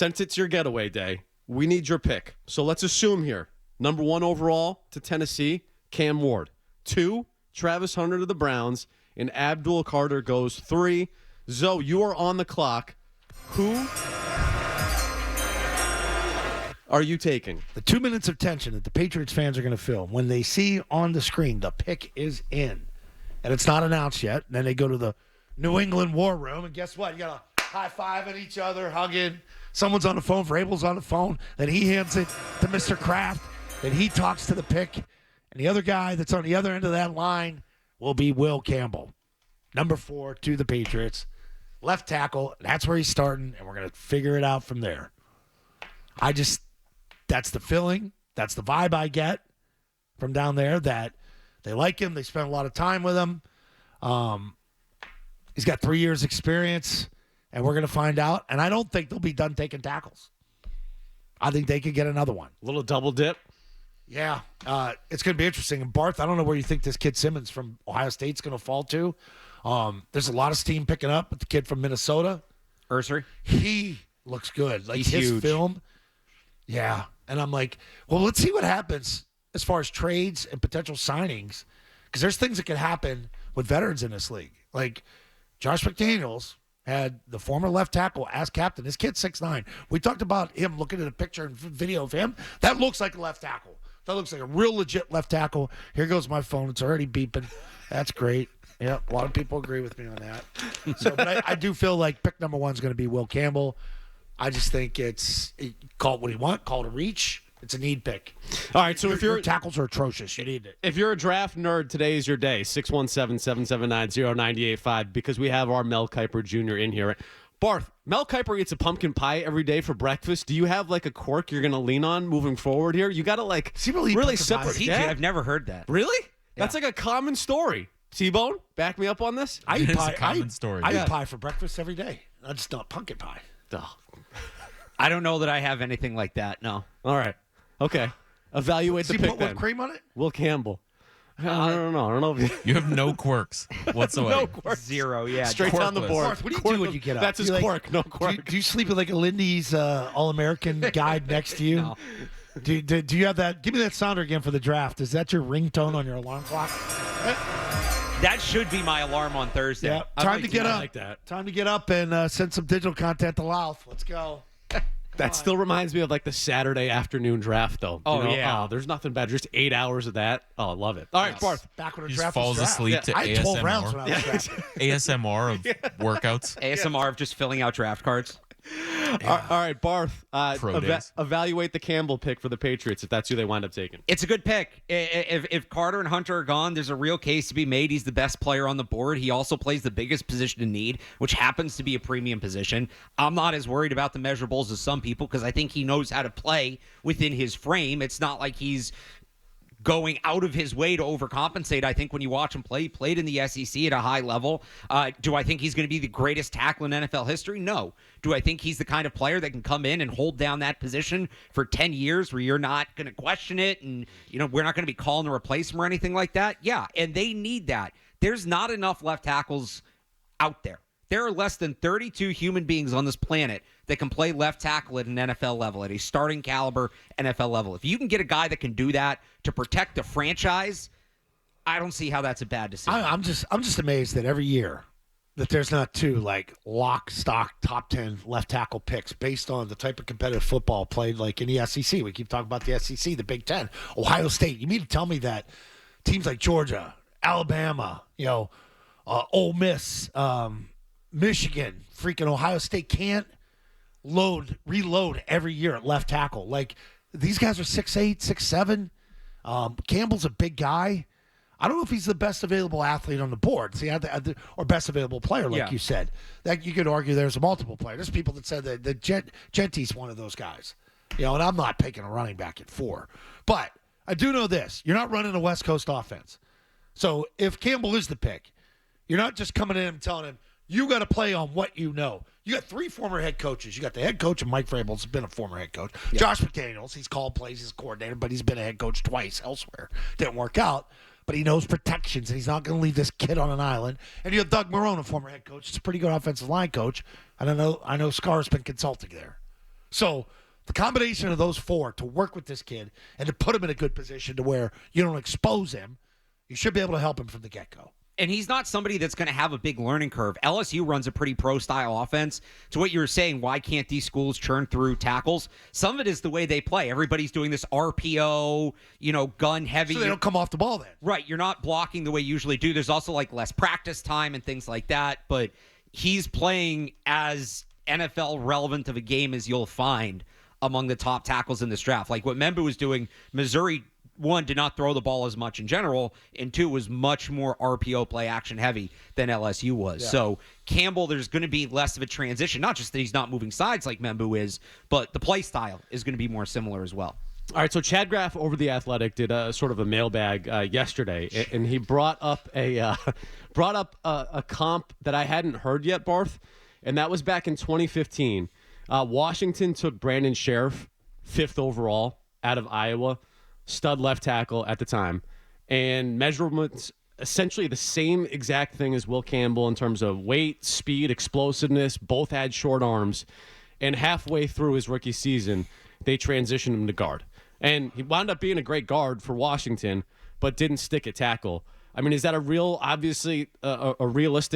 since it's your getaway day, we need your pick. So let's assume here, number 1 overall to Tennessee, Cam Ward. 2, Travis Hunter to the Browns, and Abdul Carter goes 3. Zoe, you are on the clock. Who are you taking? The 2 minutes of tension that the Patriots fans are going to feel when they see on the screen the pick is in, and it's not announced yet. And then they go to the New England war room, and guess what? You got a high-fiving each other, hugging. Someone's on the phone. Vrabel's on the phone. Then he hands it to Mr. Kraft. Then he talks to the pick. And the other guy that's on the other end of that line will be Will Campbell, number 4 to the Patriots. Left tackle. That's where he's starting, and we're going to figure it out from there. That's the feeling. That's the vibe I get from down there, that they like him. They spend a lot of time with him. He's got 3 years experience, and we're going to find out. And I don't think they'll be done taking tackles. I think they could get another one. A little double dip. Yeah, it's going to be interesting. And Barth, I don't know where you think this kid Simmons from Ohio State's going to fall to. There's a lot of steam picking up with the kid from Minnesota. Ursery? He looks good. Like He's his huge. film. Yeah. And I'm like, well, let's see what happens as far as trades and potential signings. Because there's things that can happen with veterans in this league. Like Josh McDaniels had the former left tackle as captain. This kid's 6'9". We talked about him looking at a picture and video of him. That looks like a left tackle. That looks like a real legit left tackle. Here goes my phone. It's already beeping. That's great. Yeah, a lot of people agree with me on that. So, but I do feel like pick number 1 is going to be Will Campbell. I just think call it what you want, call it a reach. It's a need pick. All right, so if your tackles are atrocious, you need it. If you're a draft nerd, today is your day. 617-779-0985, because we have our Mel Kiper Jr. in here. Barth, Mel Kiper eats a pumpkin pie every day for breakfast. Do you have like a quirk you're going to lean on moving forward here? You got to like really separate. Yeah? I've never heard that. Really? Yeah. That's like a common story. T-Bone, back me up on this. I eat pie. a common story. I eat pie for breakfast every day. I just not pumpkin pie. Oh. I don't know that I have anything like that, no. All right. Okay. Evaluate the you pick put then. whipped cream on it? Will Campbell. I don't know. I don't know. If You have no quirks whatsoever. No quirks. 0, yeah. Straight down the Quirkless. board. Barth, what do you do when you get up? That's his You like- quirk. No quirk. Do you sleep with like a Lindy's All-American guide next to you? No. Do you have that? Give me that sounder again for the draft. Is that your ringtone on your alarm clock? That should be my alarm on Thursday. Yeah. I Time like to get that. I up. like that. Time to get up and send some digital content to Louth. Let's go. That still reminds me of like the Saturday afternoon draft, though. Oh, yeah. Oh, there's nothing better. Just 8 hours of that. Oh, I love it. All right, Barth. Back when the He just draft falls was asleep draft. to I had 12 rounds when I was ASMR. drafting. ASMR of workouts. ASMR of just filling out draft cards. All right, Barth. Pro days. Evaluate the Campbell pick for the Patriots if that's who they wind up taking. It's a good pick. If Carter and Hunter are gone, there's a real case to be made. He's the best player on the board. He also plays the biggest position in need, which happens to be a premium position. I'm not as worried about the measurables as some people because I think he knows how to play within his frame. It's not like he's going out of his way to overcompensate. I think when you watch him play, he played in the SEC at a high level. Do I think he's going to be the greatest tackle in NFL history? No. Do I think he's the kind of player that can come in and hold down that position for 10 years where you're not going to question it and we're not going to be calling to replace him or anything like that? Yeah, and they need that. There's not enough left tackles out there. There are less than 32 human beings on this planet that can play left tackle at an NFL level, at a starting caliber NFL level. If you can get a guy that can do that to protect the franchise, I don't see how that's a bad decision. I'm just amazed that every year that there's not 2 like lock, stock, top 10 left tackle picks based on the type of competitive football played like in the SEC. We keep talking about the SEC, the Big Ten, Ohio State. You mean to tell me that teams like Georgia, Alabama, Ole Miss, Michigan, freaking Ohio State can't reload every year at left tackle? Like, these guys are 6'8", 6'7". Campbell's a big guy. I don't know if he's the best available athlete on the board. See, or best available player, like you said. That you could argue there's multiple players. There's people that said that Genty's one of those guys. And I'm not picking a running back at 4. But I do know this. You're not running a West Coast offense. So if Campbell is the pick, you're not just coming in and telling him, you got to play on what you know. You got 3 former head coaches. You got the head coach, and Mike Vrabel's been a former head coach. Yeah. Josh McDaniels, he's called plays, he's a coordinator, but he's been a head coach twice elsewhere. Didn't work out, but he knows protections, and he's not going to leave this kid on an island. And you have Doug Marrone, a former head coach. It's a pretty good offensive line coach. And I know Scar's been consulting there. So the combination of those four to work with this kid and to put him in a good position to where you don't expose him, you should be able to help him from the get-go. And he's not somebody that's going to have a big learning curve. LSU runs a pretty pro-style offense. To what you were saying, why can't these schools churn through tackles? Some of it is the way they play. Everybody's doing this RPO, gun heavy. So they don't come off the ball then. Right. You're not blocking the way you usually do. There's also like less practice time and things like that. But he's playing as NFL relevant of a game as you'll find among the top tackles in this draft. Like what Membu was doing, Missouri, one, did not throw the ball as much in general, and two, was much more RPO play action heavy than LSU was. Yeah. So Campbell, there's going to be less of a transition, not just that he's not moving sides like Membu is, but the play style is going to be more similar as well. All right, so Chad Graff over The Athletic did a sort of a mailbag yesterday, and he brought up a comp that I hadn't heard yet, Barth, and that was back in 2015. Washington took Brandon Sheriff, 5th overall, out of Iowa, stud left tackle at the time, and measurements essentially the same exact thing as Will Campbell in terms of weight, speed, explosiveness. Both had short arms, and halfway through his rookie season, they transitioned him to guard. And he wound up being a great guard for Washington, but didn't stick at tackle. I mean, is that a realistic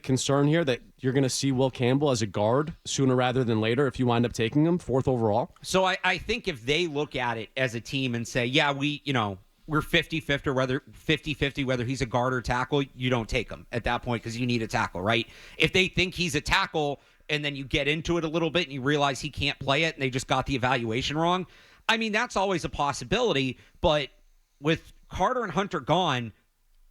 concern here that you're going to see Will Campbell as a guard sooner rather than later if you wind up taking him 4th overall? So I think if they look at it as a team and say, yeah, we're 50-50 or whether 50-50 whether he's a guard or tackle, you don't take him at that point because you need a tackle, right? If they think he's a tackle and then you get into it a little bit and you realize he can't play it and they just got the evaluation wrong, I mean, that's always a possibility. But with Carter and Hunter gone,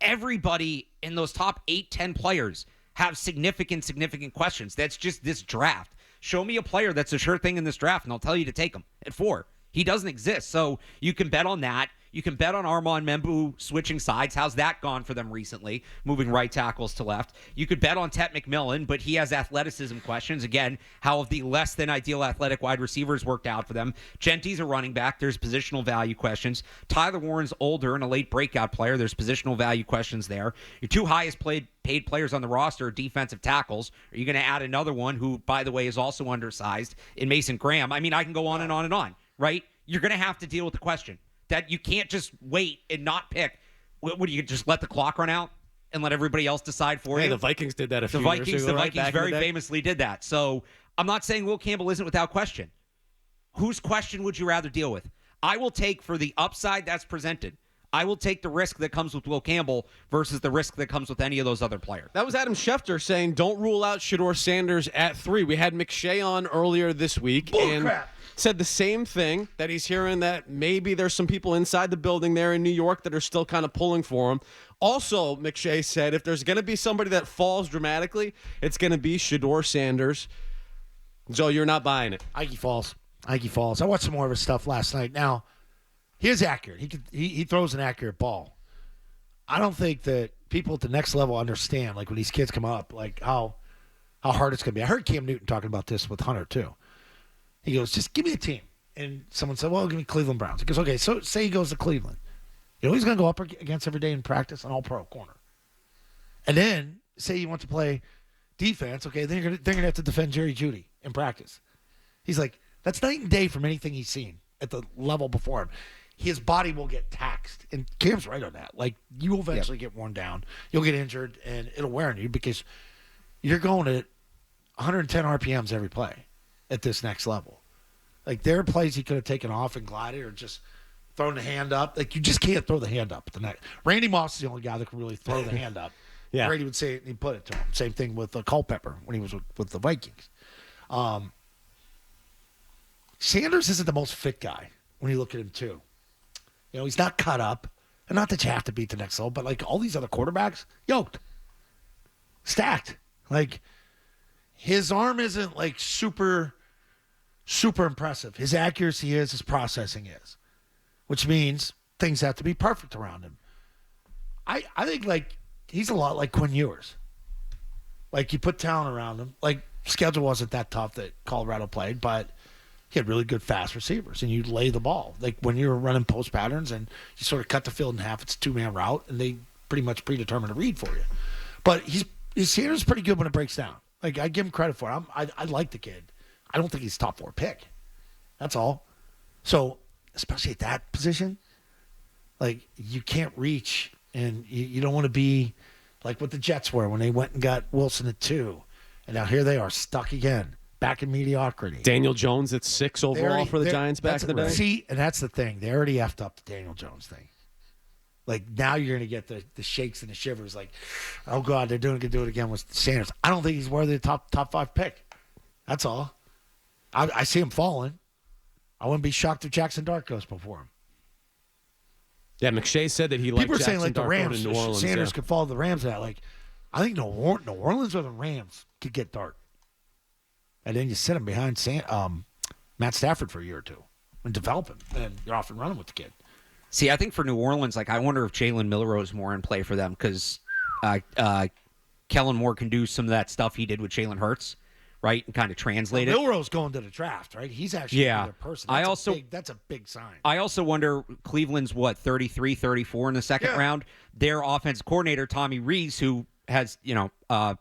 everybody in those top 8-10 players have significant questions. That's just this draft. Show me a player that's a sure thing in this draft, and I'll tell you to take him at 4. He doesn't exist. So you can bet on that. You can bet on Armand Membu switching sides. How's that gone for them recently, moving right tackles to left? You could bet on Tet McMillan, but he has athleticism questions. Again, how have the less than ideal athletic wide receivers worked out for them? Genty's a running back. There's positional value questions. Tyler Warren's older and a late breakout player. There's positional value questions there. Your 2 highest paid players on the roster are defensive tackles. Are you going to add another one who, by the way, is also undersized in Mason Graham? I mean, I can go on and on and on, right? You're going to have to deal with the question that you can't just wait and not pick. What do you just let the clock run out and let everybody else decide for you? The Vikings did that a few years ago. The right? Vikings very famously did that. So I'm not saying Will Campbell isn't without question. Whose question would you rather deal with? I will take, for the upside that's presented, I will take the risk that comes with Will Campbell versus the risk that comes with any of those other players. That was Adam Schefter saying, don't rule out Shedeur Sanders at 3. We had McShay on earlier this week. Bullcrap. Said the same thing, that he's hearing that maybe there's some people inside the building there in New York that are still kind of pulling for him. Also, McShay said if there's going to be somebody that falls dramatically, it's going to be Shedeur Sanders. Joe, you're not buying it. Ike falls. I watched some more of his stuff last night. Now, he is accurate. He throws an accurate ball. I don't think that people at the next level understand, like when these kids come up, like how hard it's going to be. I heard Cam Newton talking about this with Hunter too. He goes, just give me a team. And someone said, well, give me Cleveland Browns. He goes, okay, so say he goes to Cleveland. You know he's going to go up against every day in practice, an all-pro corner. And then say you want to play defense, okay, then they're going to have to defend Jerry Jeudy in practice. He's like, that's night and day from anything he's seen at the level before him. His body will get taxed. And Cam's right on that. Like, you will eventually get worn down. You'll get injured, and it'll wear on you because you're going at 110 RPMs every play at this next level. Like, there are plays he could have taken off and glided or just thrown the hand up. Like, you just can't throw the hand up. Randy Moss is the only guy that can really throw the hand up. Yeah. Brady would say it and he'd put it to him. Same thing with Culpepper when he was with the Vikings. Sanders isn't the most fit guy when you look at him, too. You know, he's not cut up. And not that you have to beat the next level, but like all these other quarterbacks, yoked. Stacked. Like, his arm isn't like super impressive. His accuracy is, his processing is. Which means things have to be perfect around him. I think like he's a lot like Quinn Ewers. Like, you put talent around him. Like, schedule wasn't that tough that Colorado played, but he had really good fast receivers, and you lay the ball. Like, when you're running post patterns and you sort of cut the field in half, it's a 2-man route, and they pretty much predetermine a read for you. But his Sanders is pretty good when it breaks down. Like, I give him credit for it. I like the kid. I don't think he's top 4 pick. That's all. So, especially at that position, like you can't reach, and you don't want to be like what the Jets were when they went and got Wilson at 2, and now here they are stuck again, back in mediocrity. Daniel Jones at 6 overall for the Giants back in the day. See, and that's the thing. They already effed up the Daniel Jones thing. Like, now you're going to get the shakes and the shivers. Like, oh, God, they're going to do it again with Sanders. I don't think he's worthy of the top 5 pick. That's all. I see him falling. I wouldn't be shocked if Jackson Dart goes before him. Yeah, McShay said that he liked People are Jackson saying, like, the Dart Rams, going to New Orleans. Sanders could follow the Rams out. Like, I think New Orleans or the Rams could get Dart. And then you sit him behind Matt Stafford for a year or two and develop him. And you're off and running with the kid. See, I think for New Orleans, like I wonder if Jalen Milroe is more in play for them because Kellen Moore can do some of that stuff he did with Jalen Hurts, right, and kind of translate it. Milroe's going to the draft, right? He's actually their person. That's a big sign. I also wonder, Cleveland's 33, 34 in the second round. Their offense coordinator, Tommy Rees, who has,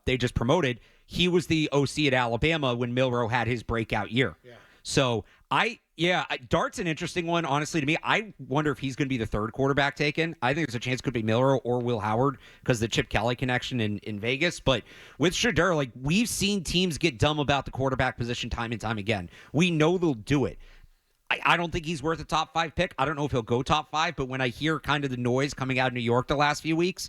they just promoted, he was the OC at Alabama when Milroe had his breakout year. Yeah. So Dart's an interesting one, honestly, to me. I wonder if he's going to be the third quarterback taken. I think there's a chance it could be Milroe or Will Howard because the Chip Kelly connection in Vegas. But with Shedeur, like, we've seen teams get dumb about the quarterback position time and time again. We know they'll do it. I don't think he's worth a top 5 pick. I don't know if he'll go top 5, but when I hear kind of the noise coming out of New York the last few weeks,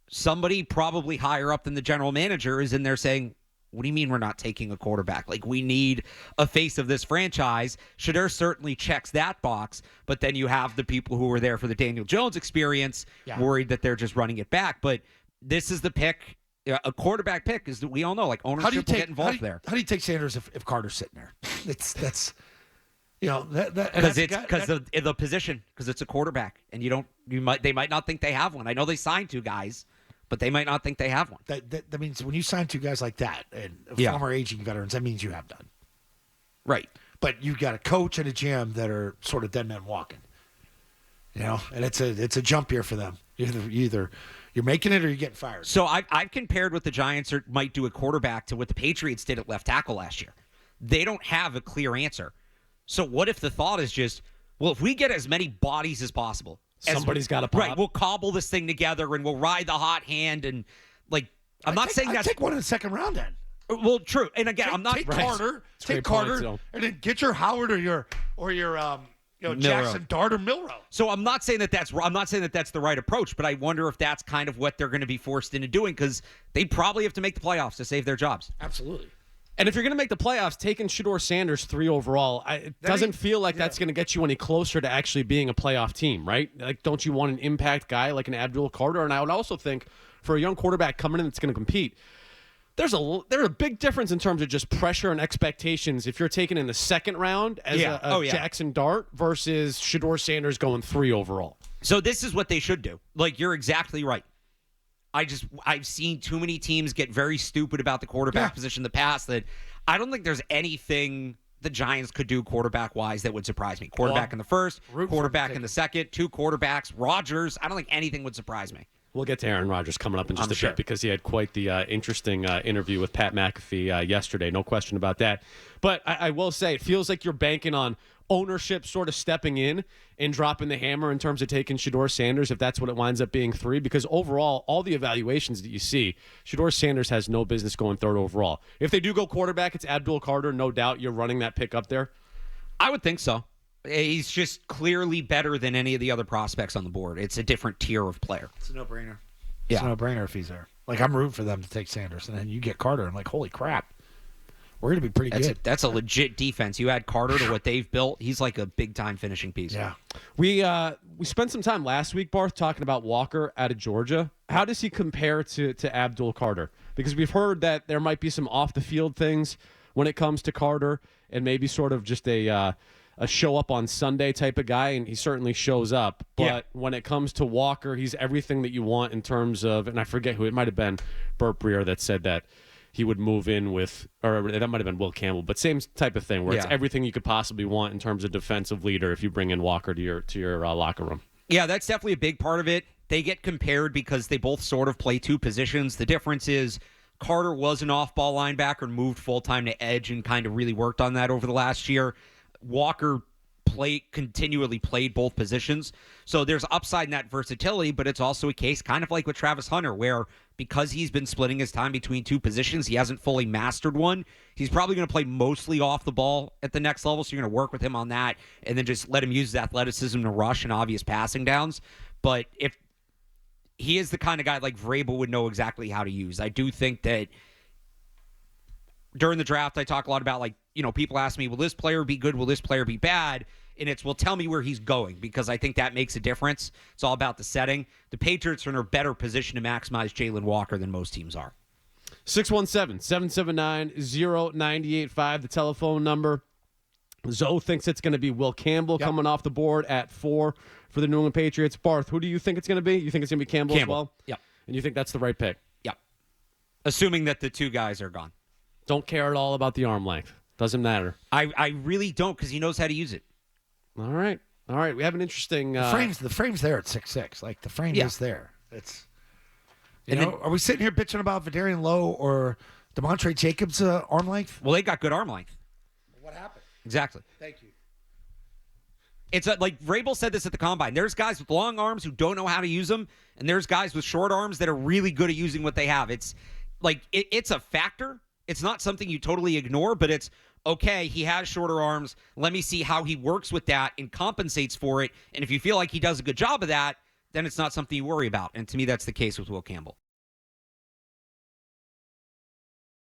somebody probably higher up than the general manager is in there saying, what do you mean we're not taking a quarterback? Like, we need a face of this franchise. Shedeur certainly checks that box, but then you have the people who were there for the Daniel Jones experience worried that they're just running it back. But this is the pick. A quarterback pick is that we all know, like, ownership will get involved there. How do you take Sanders if Carter's sitting there? That's because of the position, because it's a quarterback, and they might not think they have one. I know they signed 2 guys, but they might not think they have one. That means when you sign 2 guys like that, and former aging veterans, that means you have done. Right. But you've got a coach and a GM that are sort of dead men walking. And it's a jump year for them. Either you're making it or you're getting fired. So I've compared what the Giants might do at quarterback to what the Patriots did at left tackle last year. They don't have a clear answer. So what if the thought is just, well, if we get as many bodies as possible, somebody's got to pop. Right, we'll cobble this thing together and we'll ride the hot hand and I'm not saying that's take one in the second round then. Well, true. And again, I'm not take Carter, and then get your Howard or your Jackson Dart or Milroe. So I'm not saying that's the right approach, but I wonder if that's kind of what they're going to be forced into doing because they probably have to make the playoffs to save their jobs. Absolutely. And if you're going to make the playoffs, taking Shedeur Sanders 3 overall, it doesn't feel like that's going to get you any closer to actually being a playoff team, right? Like, don't you want an impact guy like an Abdul Carter? And I would also think for a young quarterback coming in that's going to compete, there's a big difference in terms of just pressure and expectations if you're taken in the second round as Jackson Dart versus Shedeur Sanders going 3 overall. So this is what they should do. Like, you're exactly right. I've seen too many teams get very stupid about the quarterback position in the past that I don't think there's anything the Giants could do quarterback-wise that would surprise me. Quarterback in the first, quarterback in the second, 2 quarterbacks, Rodgers. I don't think anything would surprise me. We'll get to Aaron Rodgers coming up in just a bit because he had quite the interesting interview with Pat McAfee yesterday. No question about that. But I will say, it feels like you're banking on ownership sort of stepping in and dropping the hammer in terms of taking Shedeur Sanders, if that's what it winds up being 3, because overall, all the evaluations that you see, Shedeur Sanders has no business going 3rd overall. If they do go quarterback, it's Abdul Carter. No doubt you're running that pick up there. I would think so. He's just clearly better than any of the other prospects on the board. It's a different tier of player. It's a no-brainer. It's a no-brainer if he's there. Like, I'm rooting for them to take Sanders, and then you get Carter. I'm like, holy crap. We're going to be pretty good. That's a legit defense. You add Carter to what they've built. He's like a big-time finishing piece. Yeah. We spent some time last week, Barth, talking about Walker out of Georgia. How does he compare to Abdul Carter? Because we've heard that there might be some off-the-field things when it comes to Carter and maybe sort of just a show-up-on-Sunday type of guy, and he certainly shows up. But when it comes to Walker, he's everything that you want in terms of, and I forget who, it might have been Burt Breer that said that he would move in with, or that might have been Will Campbell, but same type of thing where it's everything you could possibly want in terms of defensive leader if you bring in Walker to your locker room. Yeah, that's definitely a big part of it. They get compared because they both sort of play 2 positions. The difference is Carter was an off-ball linebacker and moved full-time to edge and kind of really worked on that over the last year. Walker continually played both positions. So there's upside in that versatility, but it's also a case kind of like with Travis Hunter, where because he's been splitting his time between two positions, he hasn't fully mastered one. He's probably going to play mostly off the ball at the next level, so you're going to work with him on that and then just let him use his athleticism to rush and obvious passing downs. But if he is the kind of guy like Vrabel would know exactly how to use. I do think that during the draft, I talk a lot about, like, people ask me, will this player be good? Will this player be bad? And it's, well, tell me where he's going, because I think that makes a difference. It's all about the setting. The Patriots are in a better position to maximize Jalen Walker than most teams are. 617-779-0985, the telephone number. Zoe thinks it's going to be Will Campbell coming off the board at 4 for the New England Patriots. Barth, who do you think it's going to be? You think it's going to be Campbell as well? Yep. And you think that's the right pick? Yep. Assuming that the two guys are gone. Don't care at all about the arm length. Doesn't matter. I really don't, because he knows how to use it. All right. We have an interesting... The frame's there at 6'6". Like, the frame is there. It's... are we sitting here bitching about Vidarian Lowe or DeMontre Jacobs' arm length? Well, they got good arm length. What happened? Exactly. Thank you. It's like Vrabel said this at the Combine. There's guys with long arms who don't know how to use them, and there's guys with short arms that are really good at using what they have. It's like it's a factor. It's not something you totally ignore, but it's, okay, he has shorter arms. Let me see how he works with that and compensates for it. And if you feel like he does a good job of that, then it's not something you worry about. And to me, that's the case with Will Campbell.